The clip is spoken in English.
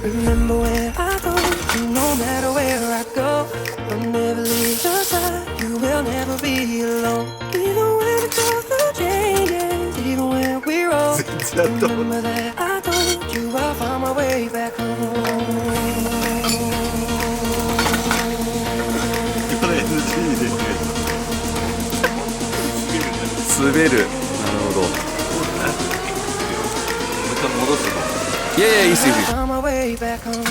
Remember when I told you no matter where I go, I'll never leave your side. You will never be alone. Even when it goes through changes, even when we roll. Remember that I told you I'll find my way back home. 滑る。なるほど。戻すの。いやいや、いいっすよ、いいっすよ。 I'll find my way back home.